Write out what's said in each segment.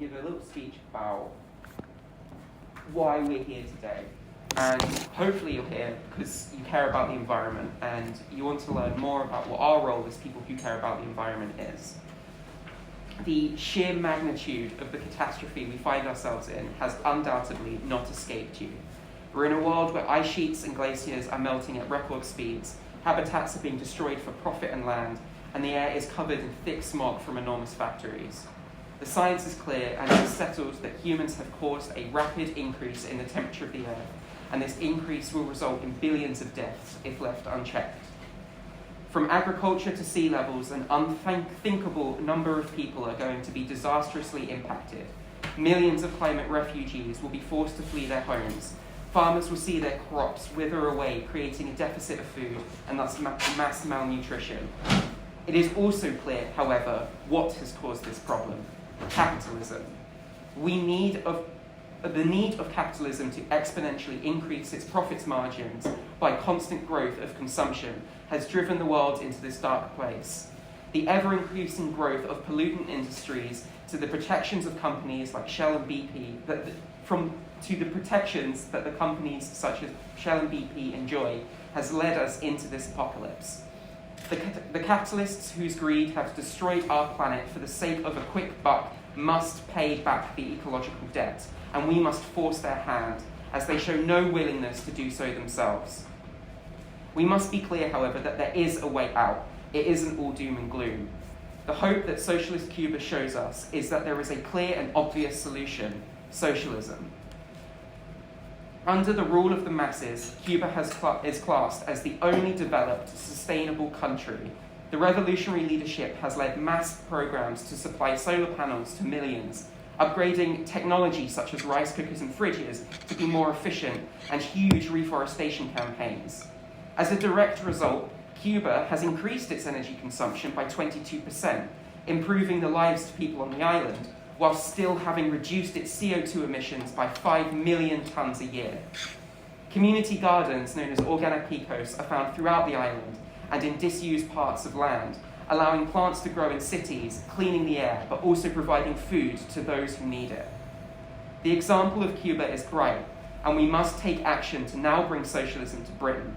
give a little speech about why we're here today. And hopefully you're here because you care about the environment and you want to learn more about what our role as people who care about the environment is. The sheer magnitude of the catastrophe we find ourselves in has undoubtedly not escaped you. We're in a world where ice sheets and glaciers are melting at record speeds, habitats are being destroyed for profit and land, and the air is covered in thick smog from enormous factories. The science is clear and it is settled that humans have caused a rapid increase in the temperature of the earth, and this increase will result in billions of deaths if left unchecked. From agriculture to sea levels, an unthinkable number of people are going to be disastrously impacted. Millions of climate refugees will be forced to flee their homes. Farmers will see their crops wither away, creating a deficit of food and thus mass malnutrition. It is also clear, however, what has caused this problem: capitalism. The need of capitalism to exponentially increase its profits margins by constant growth of consumption has driven the world into this dark place. The ever-increasing growth of pollutant industries to the protections of companies like Shell and BP, to the protections that the companies such as Shell and BP enjoy, has led us into this apocalypse. The capitalists whose greed has destroyed our planet for the sake of a quick buck must pay back the ecological debt, and we must force their hand, as they show no willingness to do so themselves. We must be clear, however, that there is a way out. It isn't all doom and gloom. The hope that socialist Cuba shows us is that there is a clear and obvious solution: socialism. Under the rule of the masses, Cuba is classed as the only developed, sustainable country. The revolutionary leadership has led mass programs to supply solar panels to millions, upgrading technology such as rice cookers and fridges to be more efficient, and huge reforestation campaigns. As a direct result, Cuba has increased its energy consumption by 22%, improving the lives of people on the island, while still having reduced its CO2 emissions by 5 million tonnes a year. Community gardens, known as organopicos, are found throughout the island and in disused parts of land, allowing plants to grow in cities, cleaning the air, but also providing food to those who need it. The example of Cuba is bright, and we must take action to now bring socialism to Britain.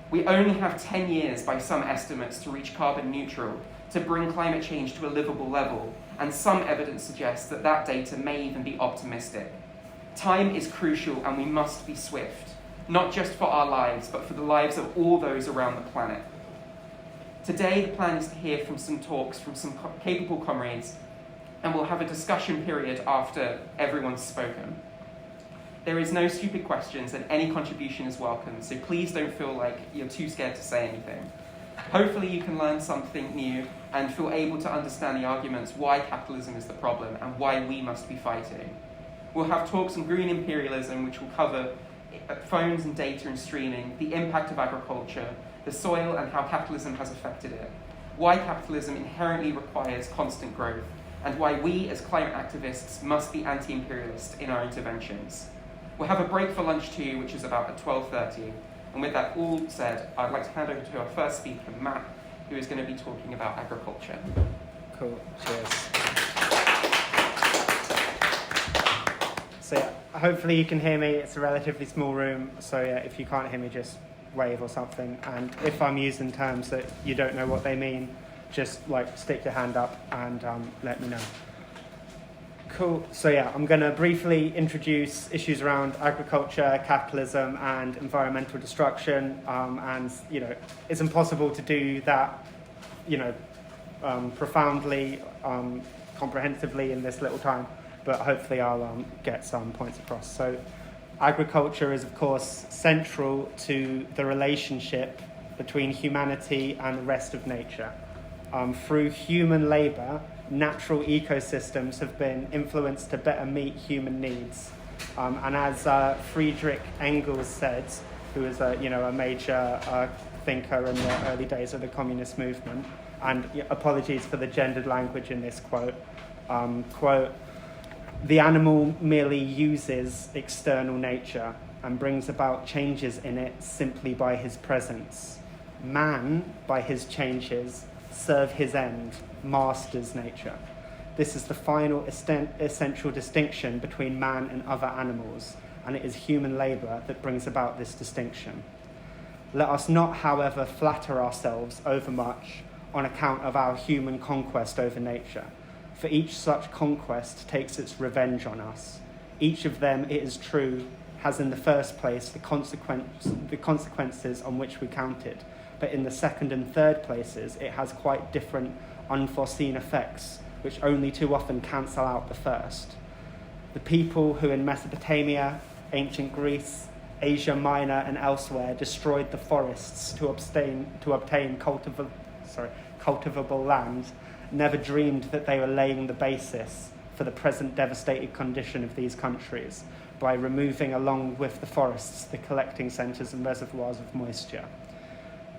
We only have 10 years by some estimates to reach carbon neutral, to bring climate change to a livable level, and some evidence suggests that that data may even be optimistic. Time is crucial and we must be swift, not just for our lives, but for the lives of all those around the planet. Today, the plan is to hear from some talks from some capable comrades, and we'll have a discussion period after everyone's spoken. There is no stupid questions and any contribution is welcome, so please don't feel like you're too scared to say anything. Hopefully you can learn something new and feel able to understand the arguments why capitalism is the problem and why we must be fighting. We'll have talks on green imperialism, which will cover phones and data and streaming, the impact of agriculture, the soil and how capitalism has affected it, why capitalism inherently requires constant growth, and why we as climate activists must be anti-imperialist in our interventions. We'll have a break for lunch too, which is about at 12:30. And with that all said, I'd like to hand over to our first speaker, Matt, who is going to be talking about agriculture. Cool, cheers. So yeah, hopefully you can hear me. It's a relatively small room, so yeah, if you can't hear me, just wave or something. And if I'm using terms that you don't know what they mean, just stick your hand up and let me know. Cool. So yeah, I'm going to briefly introduce issues around agriculture, capitalism, and environmental destruction. And it's impossible to do that, profoundly, comprehensively in this little time. But hopefully I'll get some points across. So agriculture is, of course, central to the relationship between humanity and the rest of nature. Through human labour, natural ecosystems have been influenced to better meet human needs. And as Friedrich Engels said, who was a major thinker in the early days of the communist movement, and apologies for the gendered language in this quote, quote, "The animal merely uses external nature and brings about changes in it simply by his presence. Man, by his changes, serve his end, masters nature. This is the final essential distinction between man and other animals, and it is human labour that brings about this distinction. Let us not, however, flatter ourselves overmuch on account of our human conquest over nature, for each such conquest takes its revenge on us. Each of them, it is true, has in the first place the consequences on which we counted, but in the second and third places it has quite different unforeseen effects, which only too often cancel out the first. The people who in Mesopotamia, ancient Greece, Asia Minor and elsewhere destroyed the forests to obtain cultivable land never dreamed that they were laying the basis for the present devastated condition of these countries by removing along with the forests the collecting centres and reservoirs of moisture.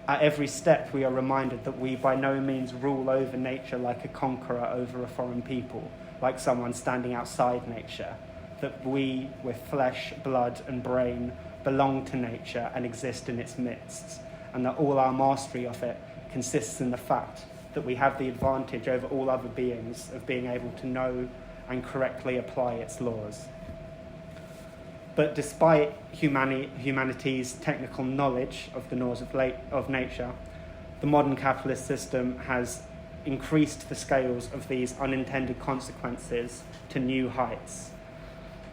At every step we are reminded that we by no means rule over nature like a conqueror over a foreign people, like someone standing outside nature, that we, with flesh, blood and brain, belong to nature and exist in its midst, and that all our mastery of it consists in the fact that we have the advantage over all other beings of being able to know and correctly apply its laws. But despite humanity's technical knowledge of the laws of nature, the modern capitalist system has increased the scales of these unintended consequences to new heights.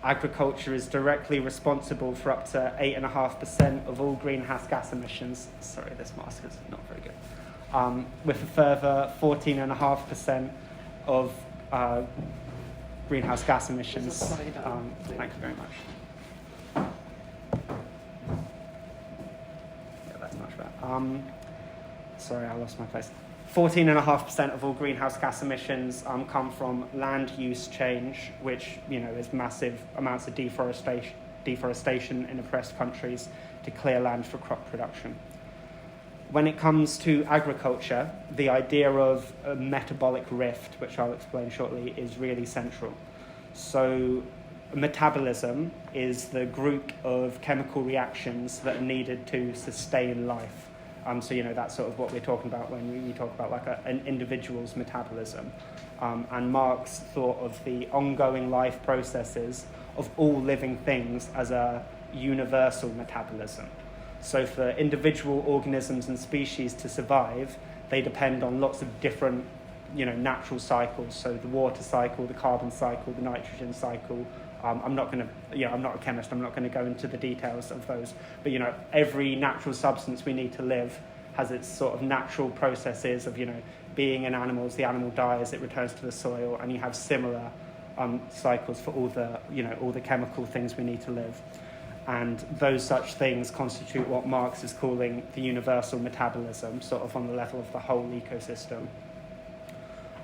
Agriculture is directly responsible for up to 8.5% of all greenhouse gas emissions. Sorry, this mask is not very good. With a further 14.5% of greenhouse gas emissions. Thank you very much. Yeah, that's much better. Sorry, I lost my place. 14.5% of all greenhouse gas emissions come from land use change, which is massive amounts of deforestation in oppressed countries to clear land for crop production. When it comes to agriculture, the idea of a metabolic rift, which I'll explain shortly, is really central. So metabolism is the group of chemical reactions that are needed to sustain life. So that's sort of what we're talking about when we talk about like an individual's metabolism. And Marx thought of the ongoing life processes of all living things as a universal metabolism. So for individual organisms and species to survive, they depend on lots of different, natural cycles. So the water cycle, the carbon cycle, the nitrogen cycle. I'm not a chemist. I'm not going to go into the details of those. But every natural substance we need to live has its sort of natural processes of being in animals. The animal dies, it returns to the soil, and you have similar cycles for all the chemical things we need to live. And those such things constitute what Marx is calling the universal metabolism, sort of on the level of the whole ecosystem.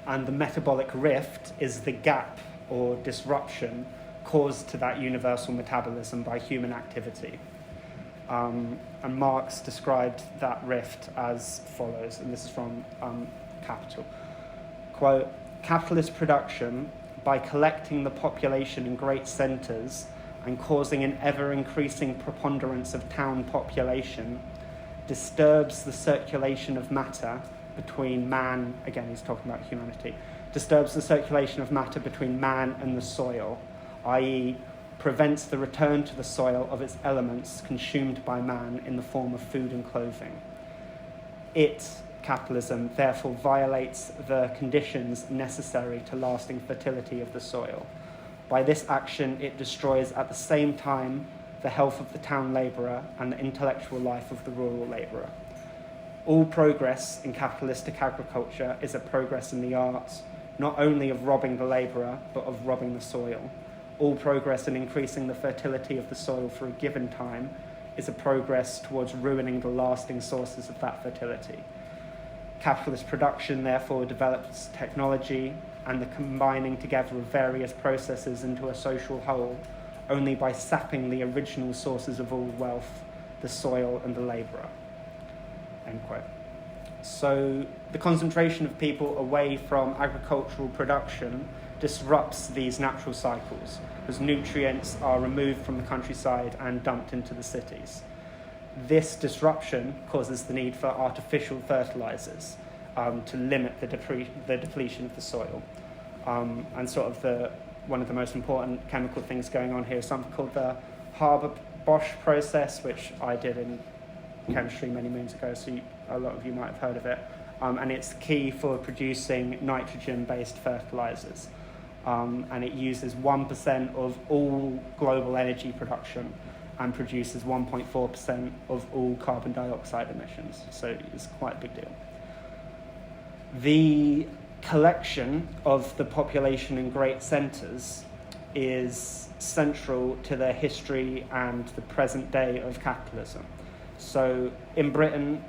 And the metabolic rift is the gap or disruption caused to that universal metabolism by human activity. And Marx described that rift as follows, and this is from Capital. Quote, "Capitalist production, by collecting the population in great centres and causing an ever-increasing preponderance of town population, disturbs the circulation of matter between man," again he's talking about humanity, "disturbs the circulation of matter between man and the soil, i.e. prevents the return to the soil of its elements consumed by man in the form of food and clothing. It, capitalism, therefore violates the conditions necessary to lasting fertility of the soil. By this action, it destroys at the same time the health of the town labourer and the intellectual life of the rural labourer. All progress in capitalistic agriculture is a progress in the arts, not only of robbing the labourer, but of robbing the soil. All progress in increasing the fertility of the soil for a given time is a progress towards ruining the lasting sources of that fertility. Capitalist production therefore develops technology and the combining together of various processes into a social whole only by sapping the original sources of all wealth, the soil and the labourer." End quote. So the concentration of people away from agricultural production disrupts these natural cycles as nutrients are removed from the countryside and dumped into the cities. This disruption causes the need for artificial fertilizers to limit the depletion of the soil. And sort of one of the most important chemical things going on here is something called the Harborbosch Process, which I did in chemistry many moons ago, so a lot of you might have heard of it. And it's key for producing nitrogen-based fertilizers. And it uses 1% of all global energy production and produces 1.4% of all carbon dioxide emissions. So it's quite a big deal. The collection of the population in great centres is central to the history and the present day of capitalism. So in Britain,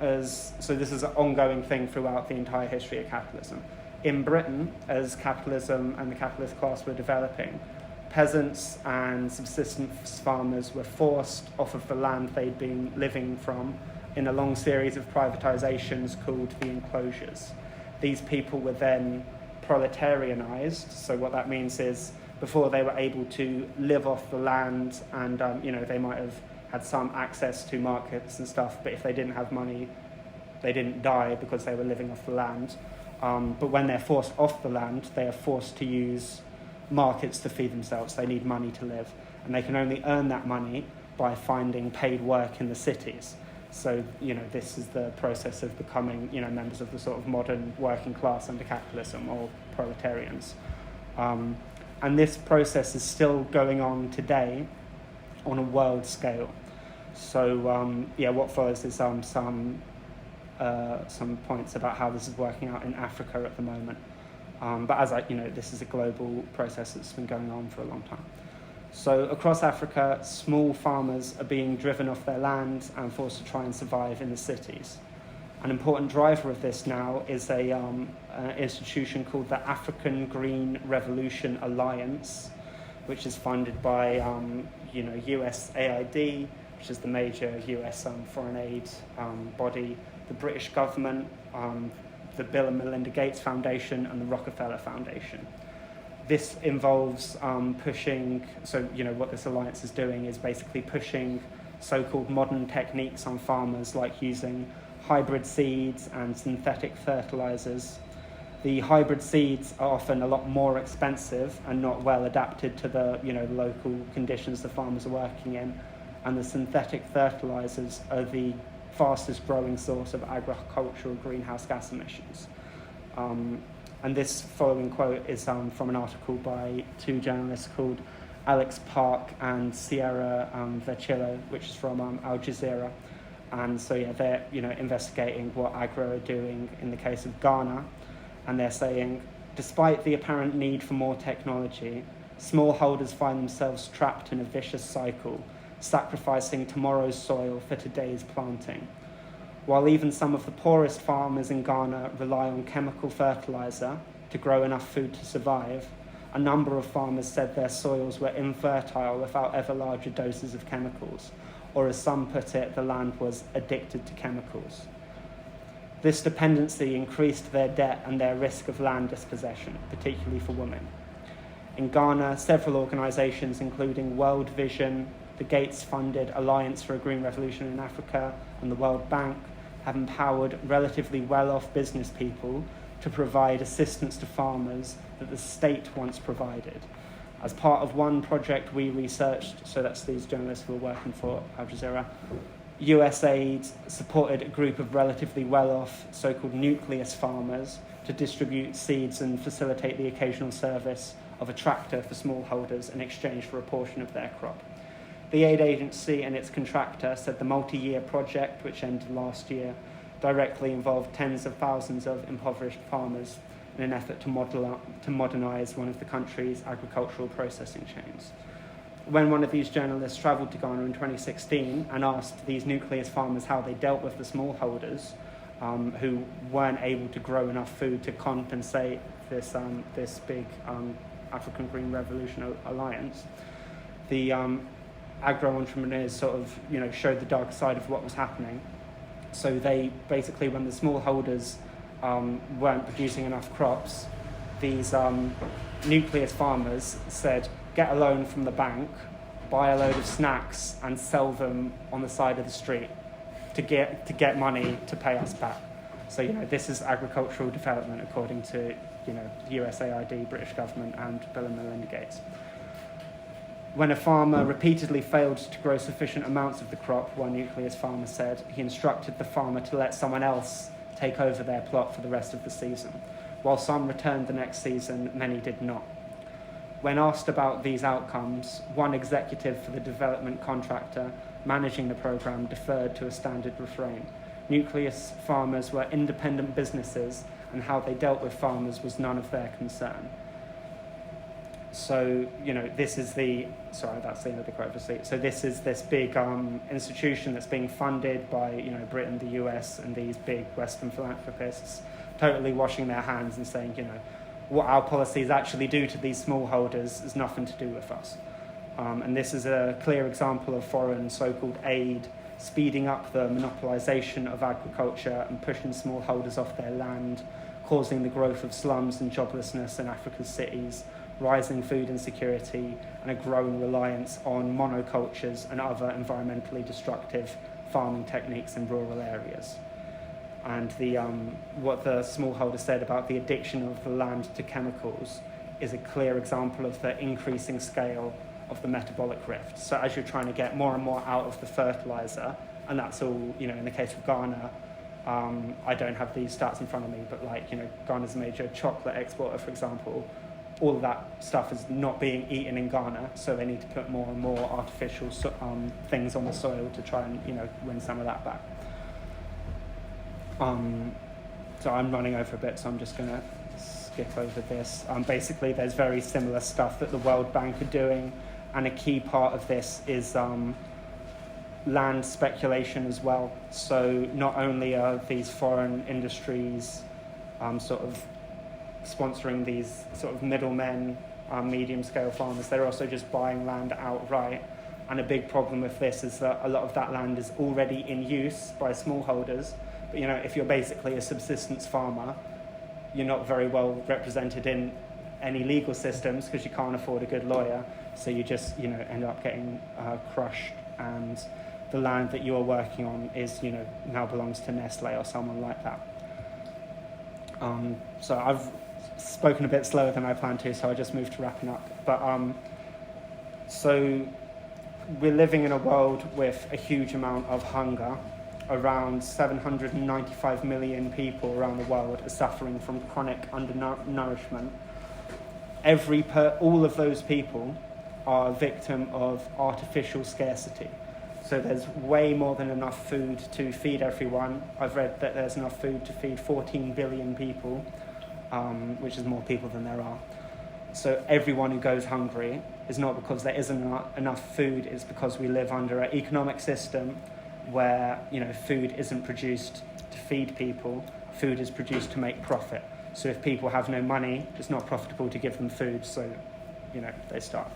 so this is an ongoing thing throughout the entire history of capitalism. In Britain, as capitalism and the capitalist class were developing, peasants and subsistence farmers were forced off of the land they'd been living from in a long series of privatisations called the enclosures. These people were then proletarianised, so what that means is before they were able to live off the land and they might have had some access to markets and stuff, but if they didn't have money, they didn't die because they were living off the land. But when they're forced off the land, they are forced to use markets to feed themselves. They need money to live, and they can only earn that money by finding paid work in the cities. So, this is the process of becoming, members of the sort of modern working class under capitalism, or proletarians. And this process is still going on today on a world scale. So, what follows is some points about how this is working out in Africa at the moment. But this is a global process that's been going on for a long time. So across Africa, small farmers are being driven off their land and forced to try and survive in the cities. An important driver of this now is an institution called the African Green Revolution Alliance, which is funded by USAID, which is the major US foreign aid body, the British government, the Bill and Melinda Gates Foundation, and the Rockefeller Foundation. This involves pushing, what this alliance is doing is basically pushing so-called modern techniques on farmers, like using hybrid seeds and synthetic fertilizers. The hybrid seeds are often a lot more expensive and not well adapted to the local conditions the farmers are working in, and the synthetic fertilizers are the fastest growing source of agricultural greenhouse gas emissions. And this following quote is from an article by two journalists called Alex Park and Sierra Vercillo, which is from Al Jazeera. And so they're investigating what agro are doing in the case of Ghana, and they're saying, despite the apparent need for more technology, smallholders find themselves trapped in a vicious cycle, sacrificing tomorrow's soil for today's planting. While even some of the poorest farmers in Ghana rely on chemical fertilizer to grow enough food to survive, a number of farmers said their soils were infertile without ever larger doses of chemicals, or as some put it, the land was addicted to chemicals. This dependency increased their debt and their risk of land dispossession, particularly for women. In Ghana, several organisations, including World Vision, the Gates-funded Alliance for a Green Revolution in Africa, and the World Bank, have empowered relatively well-off business people to provide assistance to farmers that the state once provided. As part of one project we researched, so that's these journalists who are working for Al Jazeera, USAID supported a group of relatively well-off so-called nucleus farmers to distribute seeds and facilitate the occasional service of a tractor for smallholders in exchange for a portion of their crop. The aid agency and its contractor said the multi-year project, which ended last year, directly involved tens of thousands of impoverished farmers in an effort to modernise one of the country's agricultural processing chains. When one of these journalists travelled to Ghana in 2016 and asked these nucleus farmers how they dealt with the smallholders who weren't able to grow enough food to compensate this big African Green Revolution Alliance, the agro-entrepreneurs sort of, showed the dark side of what was happening. So they basically, when the smallholders weren't producing enough crops, these nucleus farmers said, get a loan from the bank, buy a load of snacks and sell them on the side of the street to get money to pay us back. So, this is agricultural development according to, USAID, British government, and Bill and Melinda Gates. When a farmer repeatedly failed to grow sufficient amounts of the crop, one Nucleus farmer said, he instructed the farmer to let someone else take over their plot for the rest of the season. While some returned the next season, many did not. When asked about these outcomes, one executive for the development contractor managing the program deferred to a standard refrain. Nucleus farmers were independent businesses, and how they dealt with farmers was none of their concern. So, this is that's the end of the quote, obviously. So this is this big institution that's being funded by, Britain, the US, and these big Western philanthropists, totally washing their hands and saying, what our policies actually do to these smallholders has nothing to do with us. And this is a clear example of foreign so-called aid speeding up the monopolisation of agriculture and pushing smallholders off their land, causing the growth of slums and joblessness in Africa's cities, rising food insecurity, and a growing reliance on monocultures and other environmentally destructive farming techniques in rural areas. And what the smallholder said about the addiction of the land to chemicals is a clear example of the increasing scale of the metabolic rift. So as you're trying to get more and more out of the fertilizer, and that's all, in the case of Ghana, I don't have these stats in front of me, but Ghana's a major chocolate exporter, for example. All of that stuff is not being eaten in Ghana, so they need to put more and more artificial things on the soil to try and win some of that back. So I'm running over a bit, so I'm just going to skip over this. Basically, there's very similar stuff that the World Bank are doing, and a key part of this is land speculation as well. So not only are these foreign industries sort of sponsoring these sort of middlemen, medium-scale farmers, they're also just buying land outright. And a big problem with this is that a lot of that land is already in use by smallholders. But, if you're basically a subsistence farmer, you're not very well represented in any legal systems because you can't afford a good lawyer. So you just, end up getting crushed, and the land that you are working on is, now belongs to Nestle or someone like that. So I've spoken a bit slower than I planned to, so I just moved to wrapping up. But so we're living in a world with a huge amount of hunger. Around 795 million people around the world are suffering from chronic undernourishment. All of those people are a victim of artificial scarcity. So there's way more than enough food to feed everyone. I've read that there's enough food to feed 14 billion people, which is more people than there are. So everyone who goes hungry is not because there isn't enough food, it's because we live under an economic system where food isn't produced to feed people, food is produced to make profit. So if people have no money, it's not profitable to give them food, so they starve.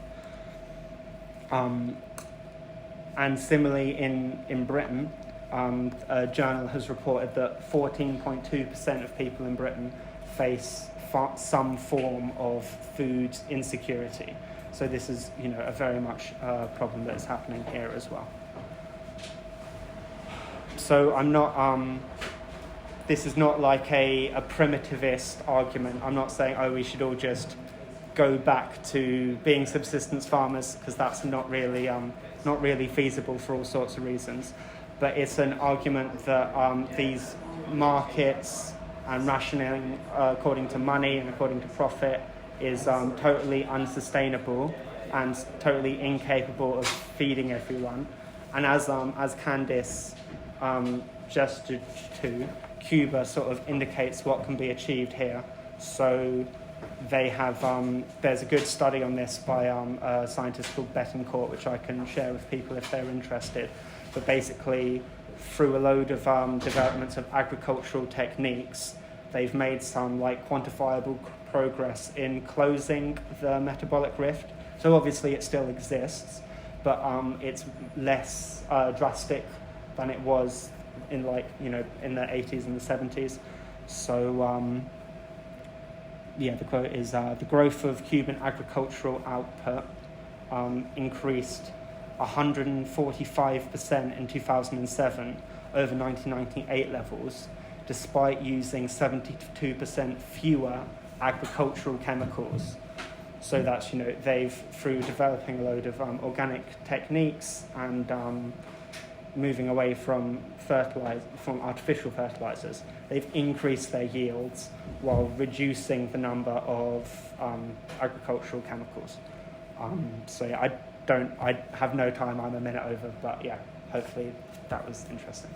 And similarly in Britain, a journal has reported that 14.2% of people in Britain face some form of food insecurity. So this is a very much problem that is happening here as well. So I'm not, this is not like a primitivist argument. I'm not saying, we should all just go back to being subsistence farmers, because that's not really feasible for all sorts of reasons. But it's an argument that these markets and rationing according to money and according to profit is totally unsustainable and totally incapable of feeding everyone. And as Candice gestured to, Cuba sort of indicates what can be achieved here. So they have, there's a good study on this by a scientist called Betancourt, which I can share with people if they're interested. But basically, through a load of developments of agricultural techniques, they've made some quantifiable progress in closing the metabolic rift. So obviously it still exists, but it's less drastic than it was in in the 80s and the 70s. So the quote is, the growth of Cuban agricultural output increased 145% in 2007 over 1998 levels, despite using 72% fewer agricultural chemicals. So that's, they've, through developing a load of organic techniques and moving away from artificial fertilizers, they've increased their yields while reducing the number of agricultural chemicals. So yeah, I have no time, I'm a minute over, but yeah, hopefully that was interesting.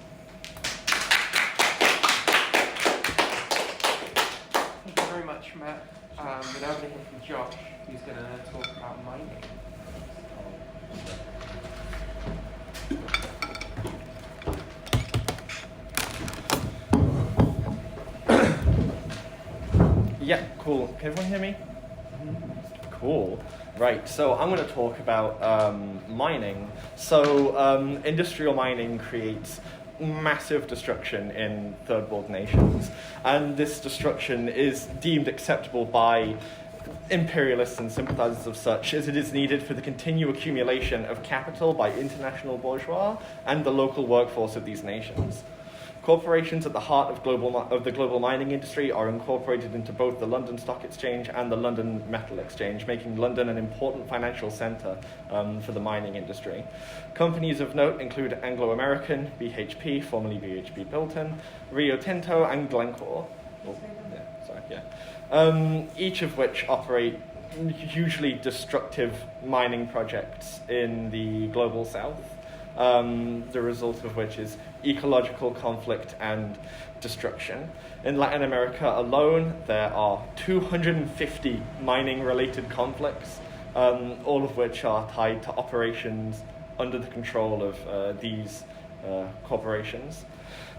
Thank you very much, Matt. We're now going to hear from Josh, who's going to talk about mining. Yeah, cool. Can everyone hear me? Cool. Right, so I'm going to talk about mining. So industrial mining creates massive destruction in third world nations, and this destruction is deemed acceptable by imperialists and sympathizers of such, as it is needed for the continued accumulation of capital by international bourgeois and the local workforce of these nations. Corporations at the heart of the global mining industry are incorporated into both the London Stock Exchange and the London Metal Exchange, making London an important financial centre for the mining industry. Companies of note include Anglo American, BHP, formerly BHP Billiton, Rio Tinto, and Glencore. Each of which operate hugely destructive mining projects in the global south. The result of which is ecological conflict and destruction. In Latin America alone, there are 250 mining-related conflicts, all of which are tied to operations under the control of these corporations.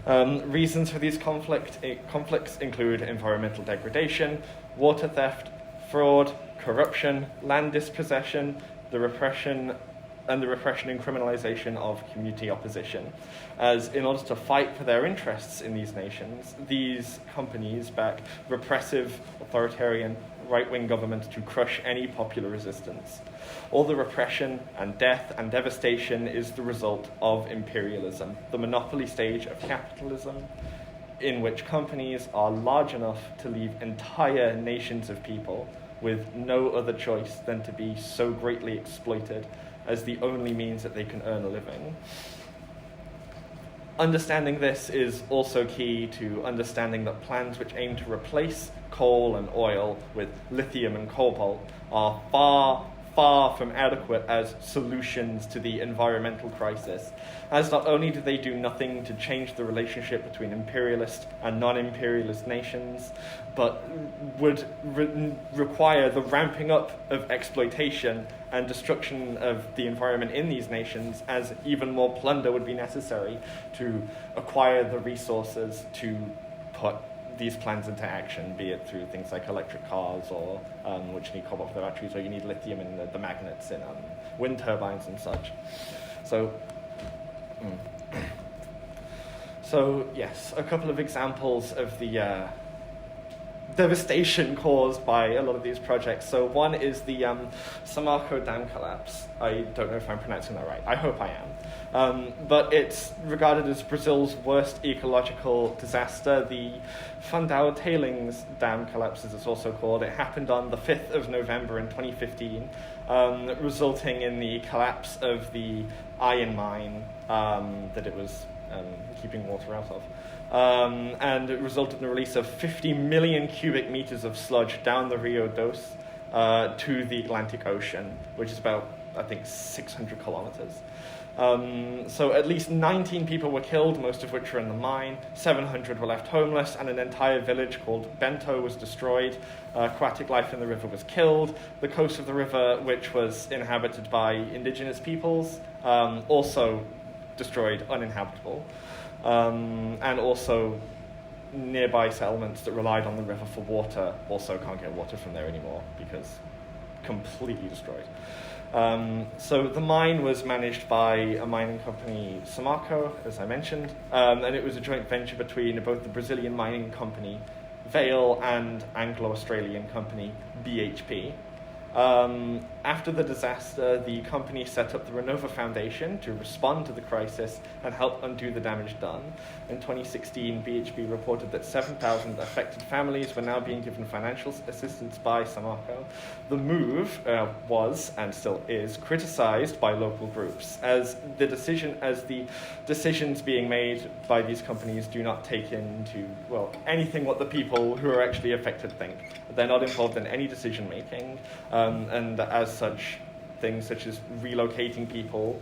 Reasons for these conflicts include environmental degradation, water theft, fraud, corruption, land dispossession, the repression and criminalization of community opposition. As in order to fight for their interests in these nations, these companies back repressive, authoritarian, right-wing governments to crush any popular resistance. All the repression and death and devastation is the result of imperialism, the monopoly stage of capitalism, in which companies are large enough to leave entire nations of people with no other choice than to be so greatly exploited as the only means that they can earn a living. Understanding this is also key to understanding that plans which aim to replace coal and oil with lithium and cobalt are far from adequate as solutions to the environmental crisis, as not only do they do nothing to change the relationship between imperialist and non-imperialist nations, but would require the ramping up of exploitation and destruction of the environment in these nations, as even more plunder would be necessary to acquire the resources to put these plans into action, be it through things like electric cars, or which need cobalt for the batteries, or you need lithium in the magnets in wind turbines and such. So yes, a couple of examples of the devastation caused by a lot of these projects. So one is the Samarco dam collapse. I don't know if I'm pronouncing that right. I hope I am. But it's regarded as Brazil's worst ecological disaster. The Fundão tailings dam collapse, as it's also called, it happened on the 5th of November in 2015, resulting in the collapse of the iron mine that it was keeping water out of. And it resulted in the release of 50 million cubic meters of sludge down the Rio Doce to the Atlantic Ocean, which is about, I think, 600 kilometers. So at least 19 people were killed, most of which were in the mine. 700 were left homeless, and an entire village called Bento was destroyed. Aquatic life in the river was killed. The coast of the river, which was inhabited by indigenous peoples, also destroyed, uninhabitable. And also nearby settlements that relied on the river for water also can't get water from there anymore because completely destroyed. So the mine was managed by a mining company, Samarco, as I mentioned, and it was a joint venture between both the Brazilian mining company, Vale, and Anglo-Australian company, BHP. After the disaster, the company set up the Renova Foundation to respond to the crisis and help undo the damage done. In 2016, BHP reported that 7,000 affected families were now being given financial assistance by Samarco. The move was, and still is, criticized by local groups as the decisions being made by these companies do not take into, well, anything what the people who are actually affected think. They're not involved in any decision making, and as such, things such as relocating people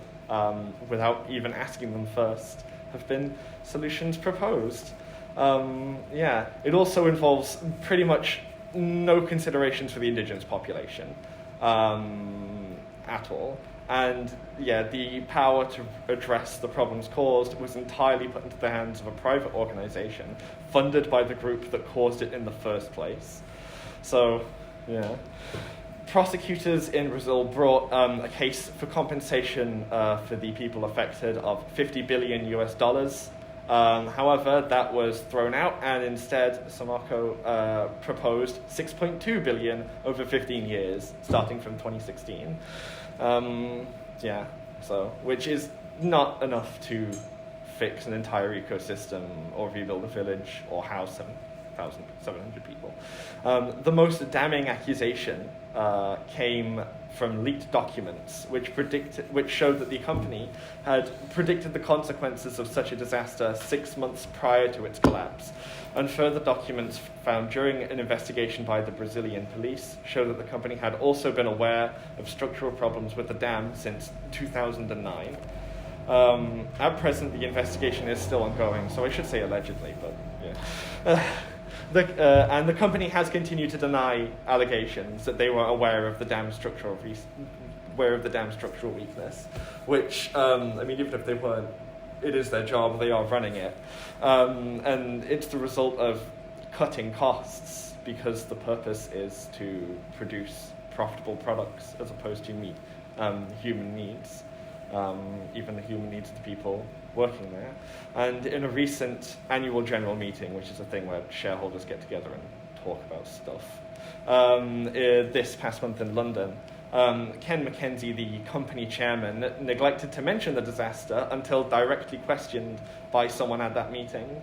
without even asking them first have been solutions proposed. It also involves pretty much no considerations for the indigenous population at all. And the power to address the problems caused was entirely put into the hands of a private organization funded by the group that caused it in the first place. So, prosecutors in Brazil brought a case for compensation for the people affected of $50 billion US. However, that was thrown out, and instead Samarco proposed $6.2 billion over 15 years, starting from 2016. Which is not enough to fix an entire ecosystem or rebuild a village or house 7,700 people. The most damning accusation came from leaked documents, which showed that the company had predicted the consequences of such a disaster 6 months prior to its collapse. And further documents found during an investigation by the Brazilian police show that the company had also been aware of structural problems with the dam since 2009. At present, the investigation is still ongoing, so I should say allegedly, but and the company has continued to deny allegations that they were aware of the dam's structural weakness, which, even if they weren't, it is their job, they are running it. And it's the result of cutting costs because the purpose is to produce profitable products as opposed to meet human needs, even the human needs of the people working there. And in a recent annual general meeting, which is a thing where shareholders get together and talk about stuff, this past month in London, Ken McKenzie, the company chairman, neglected to mention the disaster until directly questioned by someone at that meeting.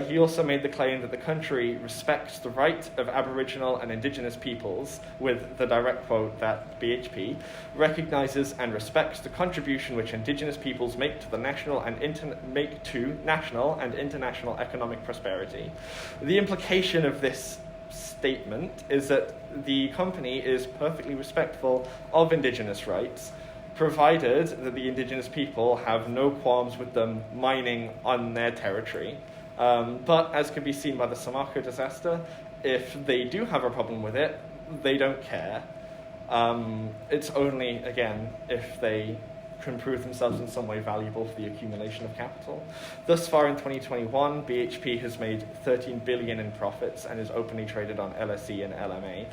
He also made the claim that the country respects the right of Aboriginal and Indigenous peoples, with the direct quote that BHP recognises and respects the contribution which Indigenous peoples make to the national and international economic prosperity. The implication of this statement is that the company is perfectly respectful of Indigenous rights, provided that the Indigenous people have no qualms with them mining on their territory. But as can be seen by the Samarco disaster, if they do have a problem with it, they don't care. It's only, again, if they can prove themselves in some way valuable for the accumulation of capital. Thus far in 2021, BHP has made $13 billion in profits and is openly traded on LSE and LMA.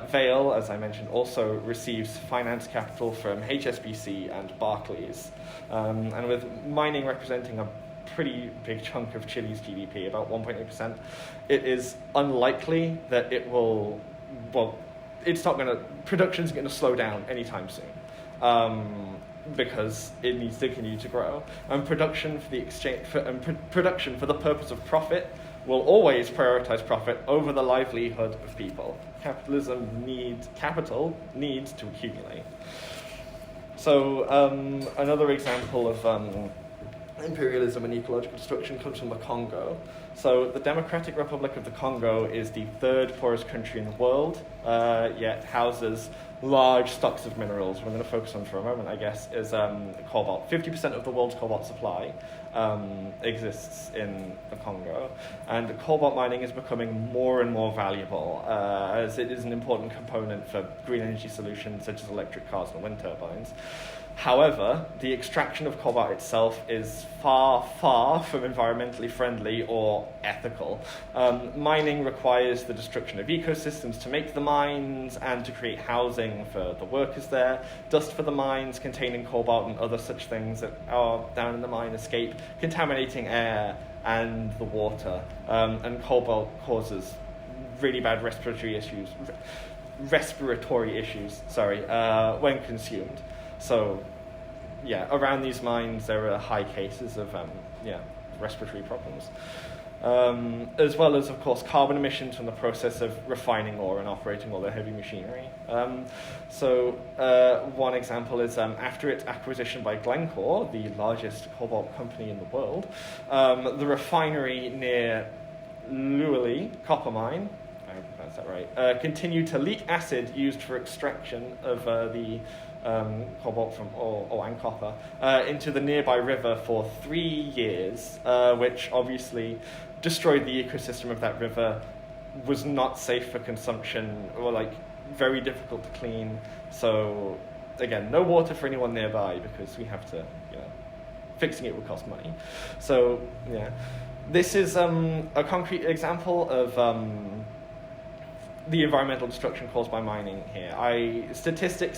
Vale, as I mentioned, also receives finance capital from HSBC and Barclays. And with mining representing a pretty big chunk of Chile's GDP, about 1.8%, it is unlikely that it will, production's going to slow down anytime soon. Because it needs to continue to grow, and production for the purpose of profit will always prioritize profit over the livelihood of people. Capital needs to accumulate. So another example of imperialism and ecological destruction comes from the Congo. So the Democratic Republic of the Congo is the third poorest country in the world, yet houses large stocks of minerals. We're going to focus on for a moment, I guess, is cobalt. 50% of the world's cobalt supply exists in the Congo, and cobalt mining is becoming more and more valuable as it is an important component for green energy solutions such as electric cars and wind turbines. However, the extraction of cobalt itself is far, far from environmentally friendly or ethical. Mining requires the destruction of ecosystems to make the mines and to create housing for the workers there. Dust for the mines containing cobalt and other such things that are down in the mine escape, contaminating air and the water. And cobalt causes really bad respiratory issues. respiratory issues, when consumed. So, yeah, around these mines there are high cases of respiratory problems. As well as, of course, carbon emissions from the process of refining ore and operating all the heavy machinery. One example is after its acquisition by Glencore, the largest cobalt company in the world, the refinery near Luili copper mine, I hope I pronounced that right, continued to leak acid used for extraction of the cobalt from ore and copper into the nearby river for 3 years, which obviously destroyed the ecosystem of that river, was not safe for consumption, or very difficult to clean. So again, no water for anyone nearby because we have to, fixing it would cost money. So yeah, this is a concrete example of the environmental destruction caused by mining here.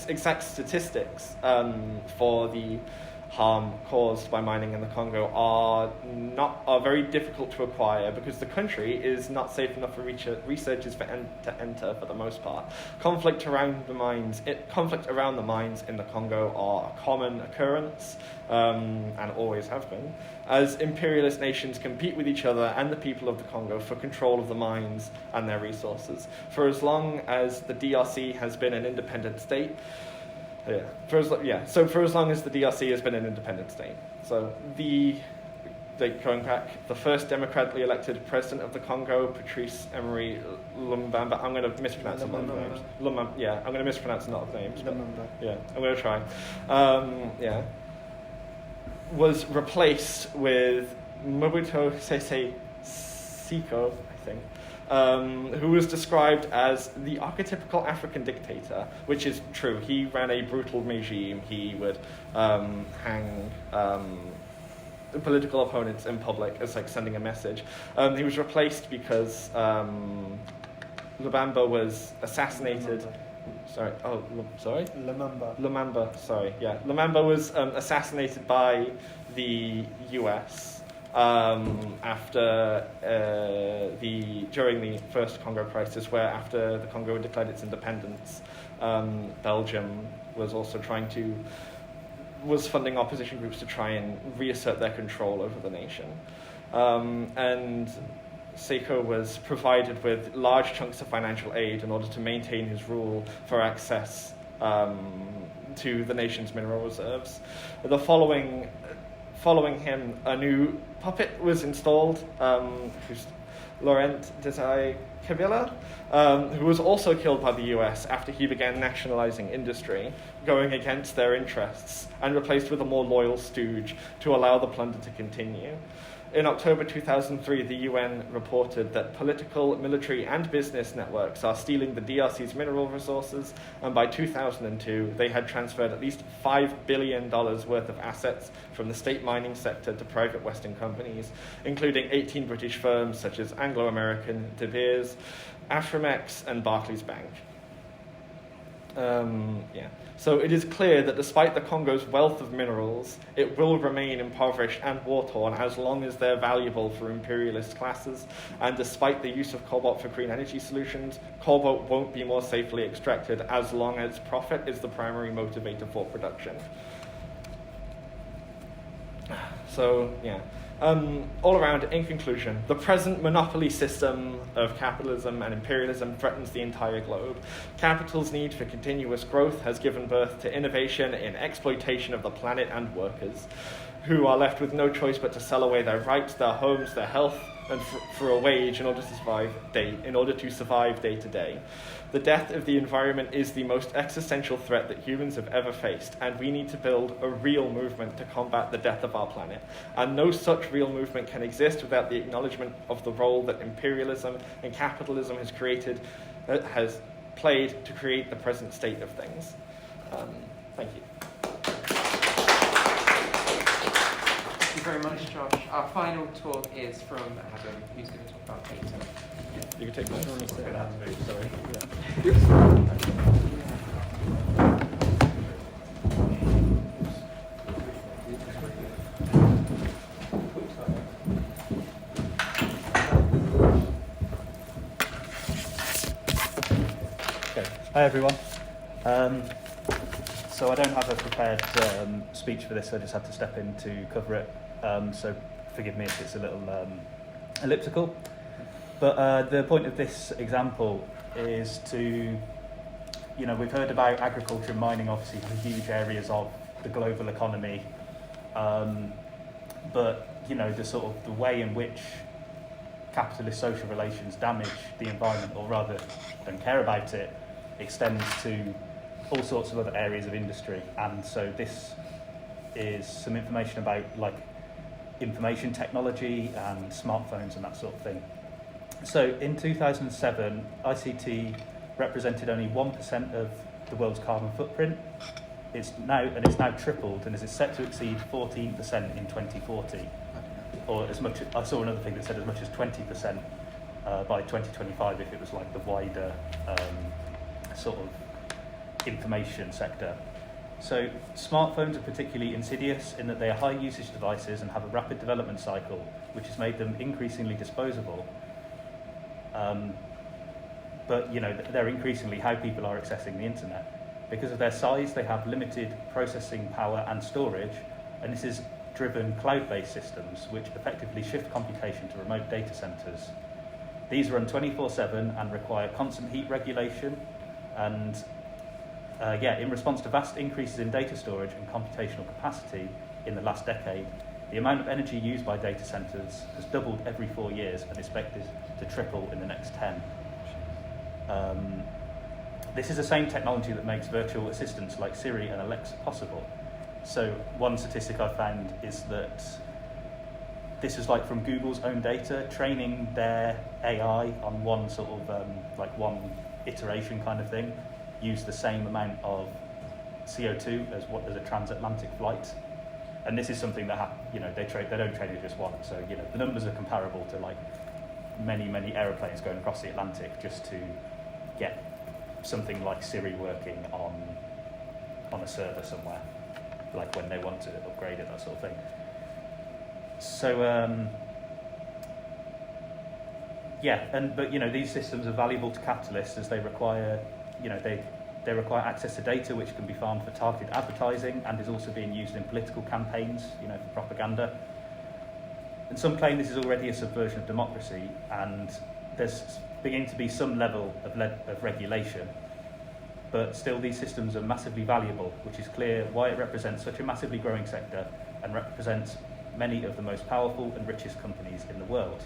Exact statistics for the harm caused by mining in the Congo are very difficult to acquire because the country is not safe enough for researchers to enter for the most part. Conflict around the mines in the Congo are a common occurrence, and always have been, as imperialist nations compete with each other and the people of the Congo for control of the mines and their resources. For as long as the DRC has been an independent state, for as long as the DRC has been an independent state. So going back, the first democratically elected president of the Congo, Patrice Emery Lumumba. I'm going to mispronounce a lot of names. I'm going to mispronounce a lot of names. Yeah, I'm going to try. Was replaced with Mobutu Sese Seko, I think. Who was described as the archetypical African dictator, which is true. He ran a brutal regime. He would hang political opponents in public as sending a message. He was replaced because Lumumba was assassinated. Lumumba. Sorry. Yeah, Lumumba was assassinated by the U.S. During the first Congo crisis, where after the Congo had declared its independence, Belgium was also funding opposition groups to try and reassert their control over the nation. And Seko was provided with large chunks of financial aid in order to maintain his rule for access to the nation's mineral reserves. Following him, a new puppet was installed, who's Laurent Desire Kabila, who was also killed by the US after he began nationalizing industry, going against their interests, and replaced with a more loyal stooge to allow the plunder to continue. In October 2003, the UN reported that political, military, and business networks are stealing the DRC's mineral resources, and by 2002, they had transferred at least $5 billion worth of assets from the state mining sector to private Western companies, including 18 British firms such as Anglo-American, De Beers, Afremex, and Barclays Bank. So it is clear that despite the Congo's wealth of minerals, it will remain impoverished and war-torn as long as they're valuable for imperialist classes, and despite the use of cobalt for clean energy solutions, cobalt won't be more safely extracted as long as profit is the primary motivator for production. So, all around, in conclusion, the present monopoly system of capitalism and imperialism threatens the entire globe. Capital's need for continuous growth has given birth to innovation in exploitation of the planet and workers, who are left with no choice but to sell away their rights, their homes, their health, and for a wage in order to survive day to day. The death of the environment is the most existential threat that humans have ever faced, and we need to build a real movement to combat the death of our planet. And no such real movement can exist without the acknowledgement of the role that imperialism and capitalism has played to create the present state of things. Thank you. Thank you very much, Josh. Our final talk is from Adam, who's going to talk about data. You can take this one. Sorry. Okay. Hi everyone. So I don't have a prepared speech for this, I just had to step in to cover it. So forgive me if it's a little elliptical. But the point of this example is to, we've heard about agriculture and mining, obviously huge areas of the global economy. But the way in which capitalist social relations damage the environment, or rather don't care about it, extends to all sorts of other areas of industry. And so this is some information about information technology and smartphones and that sort of thing. So in 2007, ICT represented only 1% of the world's carbon footprint. It's now tripled and is set to exceed 14% in 2040, or as much. I saw another thing that said as much as 20% by 2025 if it was the wider sort of information sector. So smartphones are particularly insidious in that they are high usage devices and have a rapid development cycle, which has made them increasingly disposable. But they're increasingly how people are accessing the internet. Because of their size, they have limited processing power and storage, and this has driven cloud-based systems which effectively shift computation to remote data centers. These run 24/7 and require constant heat regulation, and in response to vast increases in data storage and computational capacity in the last decade, the amount of energy used by data centers has doubled every 4 years and is expected to triple in the next 10. This is the same technology that makes virtual assistants like Siri and Alexa possible. So one statistic I found is that this is from Google's own data, training their AI on one sort of one iteration kind of thing, used the same amount of CO2 as a transatlantic flight. And this is something that they don't train it just once. So the numbers are comparable to many aeroplanes going across the Atlantic just to get something like Siri working on a server somewhere, when they want to upgrade it, that sort of thing. So these systems are valuable to capitalists as they require they require access to data which can be farmed for targeted advertising and is also being used in political campaigns, for propaganda. And some claim this is already a subversion of democracy, and there's beginning to be some level of regulation. But still, these systems are massively valuable, which is clear why it represents such a massively growing sector and represents many of the most powerful and richest companies in the world.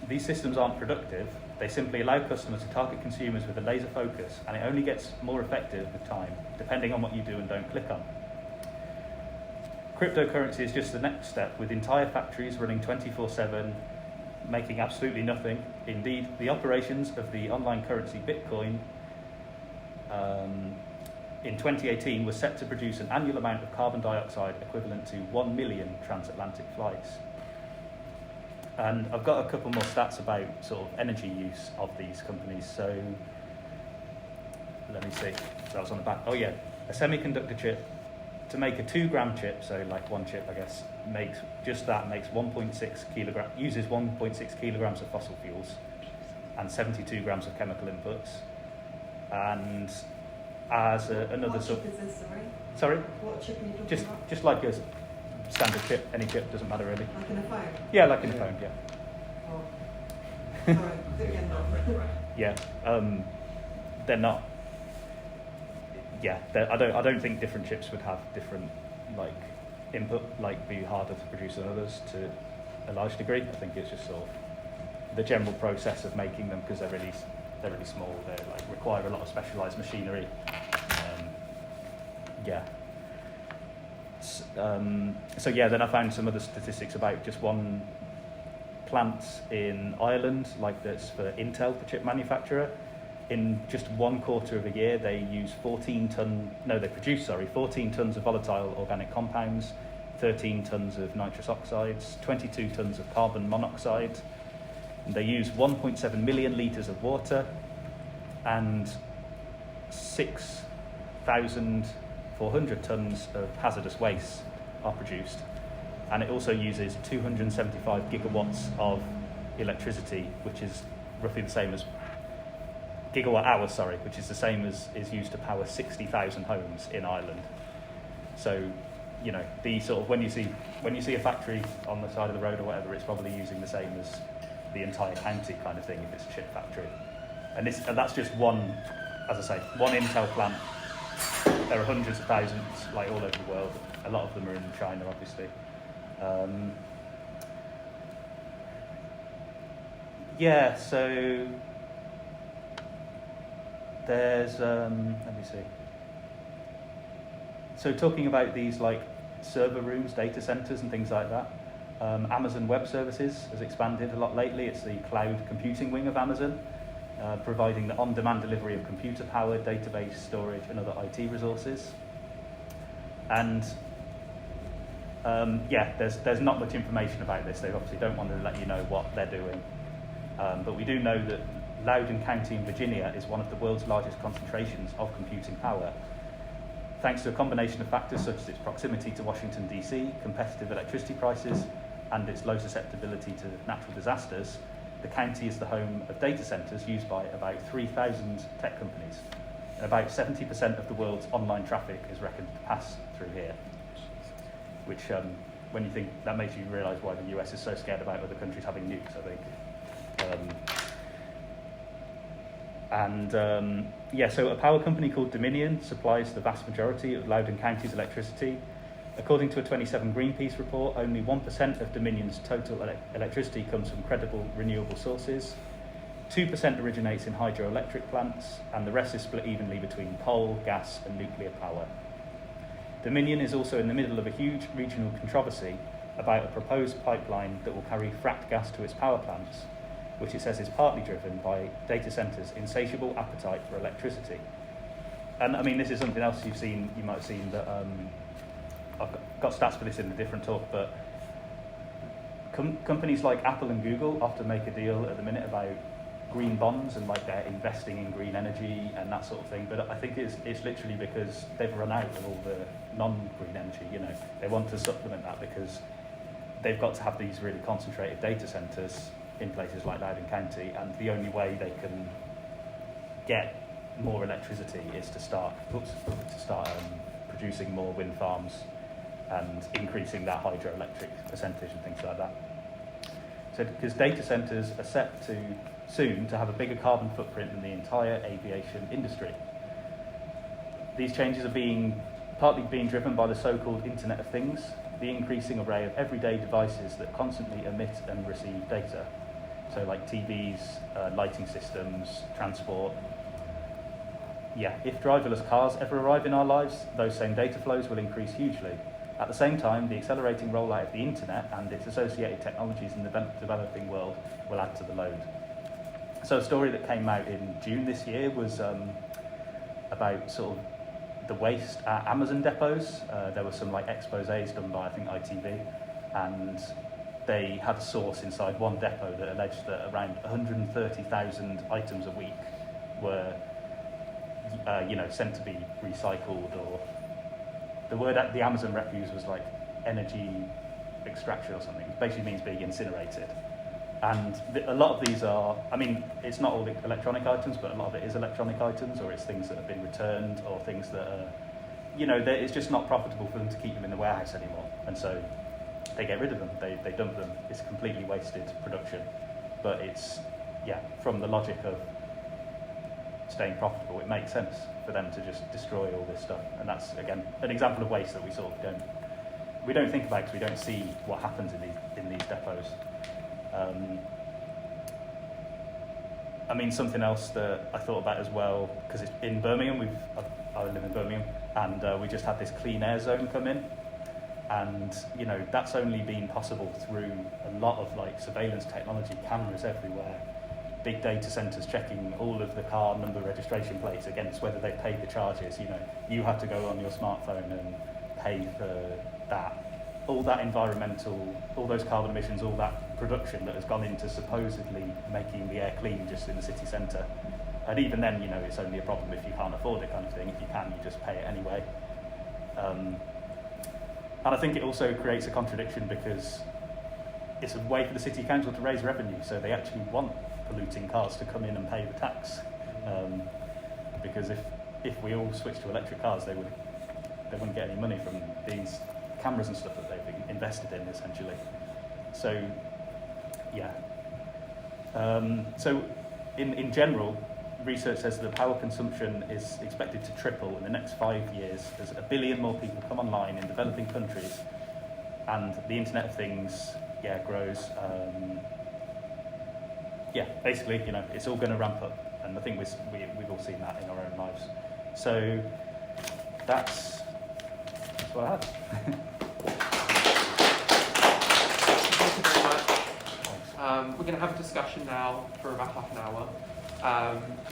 These systems aren't productive. They simply allow customers to target consumers with a laser focus, and it only gets more effective with time, depending on what you do and don't click on. Cryptocurrency is just the next step, with entire factories running 24/7, making absolutely nothing. Indeed, the operations of the online currency Bitcoin in 2018 was set to produce an annual amount of carbon dioxide equivalent to 1 million transatlantic flights. And I've got a couple more stats about sort of energy use of these companies. So let me see. That was on the back. Oh yeah, a semiconductor chip. To make a 2-gram chip, so one chip, I guess, uses 1.6 kilograms of fossil fuels and 72 grams of chemical inputs. And as another What chip is this, sorry? Sorry? What chip are you talking about? Just like a standard chip, any chip, doesn't matter really. Like in a phone? Yeah, like in a phone, yeah. Oh. Sorry, do it again now. Yeah, they're not. Yeah, I don't think different chips would have different input, be harder to produce than others to a large degree. I think it's just sort of the general process of making them, because they're really small. They require a lot of specialised machinery. Then I found some other statistics about just one plant in Ireland, that's for Intel, the chip manufacturer. In just 1/4 of a year, they produce 14 tons of volatile organic compounds, 13 tons of nitrous oxides, 22 tons of carbon monoxide. And they use 1.7 million litres of water, and 6,400 tons of hazardous waste are produced. And it also uses 275 gigawatts of electricity, which is roughly the same as gigawatt hours, sorry, which is the same as is used to power 60,000 homes in Ireland. So, you know, the sort of when you see a factory on the side of the road or whatever, it's probably using the same as the entire county kind of thing if it's a chip factory. And that's just one, as I say, one Intel plant. There are hundreds of thousands, like all over the world. A lot of them are in China, obviously. Yeah, so there's, let me see. So talking about these like server rooms, data centers and things like that, Amazon Web Services has expanded a lot lately. It's the cloud computing wing of Amazon, providing the on-demand delivery of computer power, database storage and other IT resources. And yeah, there's not much information about this. They obviously don't want to let you know what they're doing. But we do know that Loudoun County in Virginia is one of the world's largest concentrations of computing power. Thanks to a combination of factors such as its proximity to Washington, D.C., competitive electricity prices, and its low susceptibility to natural disasters, the county is the home of data centers used by about 3,000 tech companies. And about 70% of the world's online traffic is reckoned to pass through here, which, when you think, that makes you realise why the US is so scared about other countries having nukes, I think. Yeah, so a power company called Dominion supplies the vast majority of Loudoun County's electricity. According to a 27 Greenpeace report, only 1% of Dominion's total electricity comes from credible renewable sources. 2% originates in hydroelectric plants, and the rest is split evenly between coal, gas, and nuclear power. Dominion is also in the middle of a huge regional controversy about a proposed pipeline that will carry fracked gas to its power plants, which it says is partly driven by data centers' insatiable appetite for electricity. And I mean, this is something else you might have seen that, I've got stats for this in a different talk, but companies like Apple and Google often make a deal at the minute about green bonds and like they're investing in green energy and that sort of thing, but I think it's literally because they've run out of all the non-green energy, you know. They want to supplement that because they've got to have these really concentrated data centers in places like Loudoun County, and the only way they can get more electricity is to start producing more wind farms and increasing that hydroelectric percentage and things like that. So, because data centers are set to soon to have a bigger carbon footprint than the entire aviation industry. These changes are partly being driven by the so-called Internet of Things, the increasing array of everyday devices that constantly emit and receive data. So like TVs, lighting systems, transport. Yeah, if driverless cars ever arrive in our lives, those same data flows will increase hugely. At the same time, the accelerating rollout of the internet and its associated technologies in the developing world will add to the load. So a story that came out in June this year was about sort of the waste at Amazon depots. There were some like exposés done by, I think, ITV, and they had a source inside one depot that alleged that around 130,000 items a week were, sent to be recycled, or the word at the Amazon refuse was like energy extraction or something. It basically means being incinerated. And a lot of these are, I mean, it's not all electronic items, but a lot of it is electronic items, or it's things that have been returned, or things that are, it's just not profitable for them to keep them in the warehouse anymore. And so they get rid of them, they dump them. It's completely wasted production. But it's, from the logic of staying profitable, it makes sense for them to just destroy all this stuff. And that's, again, an example of waste that we sort of don't think about because we don't see what happens in these depots. I mean, something else that I thought about as well, because it's in Birmingham, I live in Birmingham, and we just had this clean air zone come in. And, that's only been possible through a lot of like surveillance technology, cameras everywhere, big data centres checking all of the car number registration plates against whether they paid the charges. You have to go on your smartphone and pay for that. All that environmental, all those carbon emissions, all that production that has gone into supposedly making the air clean just in the city centre. And even then, it's only a problem if you can't afford it kind of thing. If you can, you just pay it anyway. And I think it also creates a contradiction because it's a way for the city council to raise revenue, so they actually want polluting cars to come in and pay the tax. Because if we all switched to electric cars, they wouldn't get any money from these cameras and stuff that they've invested in, essentially. So, yeah. So, in general, research says that power consumption is expected to triple in the next 5 years as 1 billion more people come online in developing countries, and the Internet of Things, grows. Basically, it's all going to ramp up, and I think we've all seen that in our own lives. So that's what I have. Thank you very much. We're going to have a discussion now for about half an hour.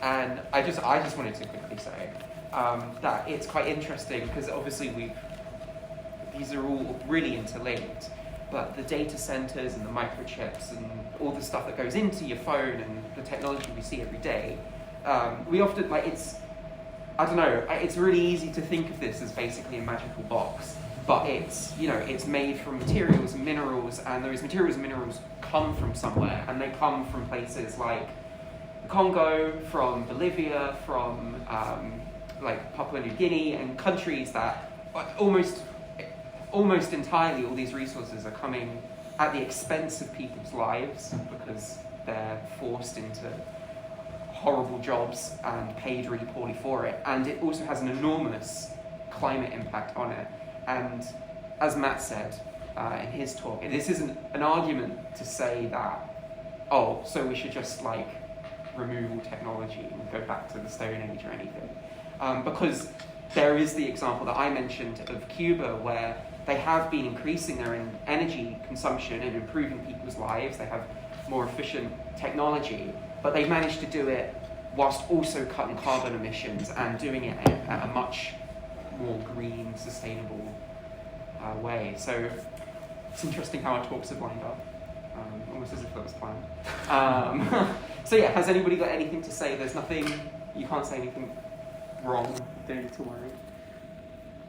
And I just wanted to quickly say that it's quite interesting because obviously these are all really interlinked, but the data centers and the microchips and all the stuff that goes into your phone and the technology we see every day, we often it's really easy to think of this as basically a magical box, but it's made from materials and minerals, and those materials and minerals come from somewhere, and they come from places like Congo, from Bolivia, from Papua New Guinea, and countries that almost entirely all these resources are coming at the expense of people's lives because they're forced into horrible jobs and paid really poorly for it. And it also has an enormous climate impact on it. And as Matt said in his talk, this isn't an argument to say that, so we should just remove all technology and go back to the Stone Age or anything. Because there is the example that I mentioned of Cuba, where they have been increasing their energy consumption and improving people's lives. They have more efficient technology, but they've managed to do it whilst also cutting carbon emissions and doing it at a much more green, sustainable way. So it's interesting how our talks have lined up, almost as if it was planned. So yeah, has anybody got anything to say? There's nothing, you can't say anything wrong, don't need to worry.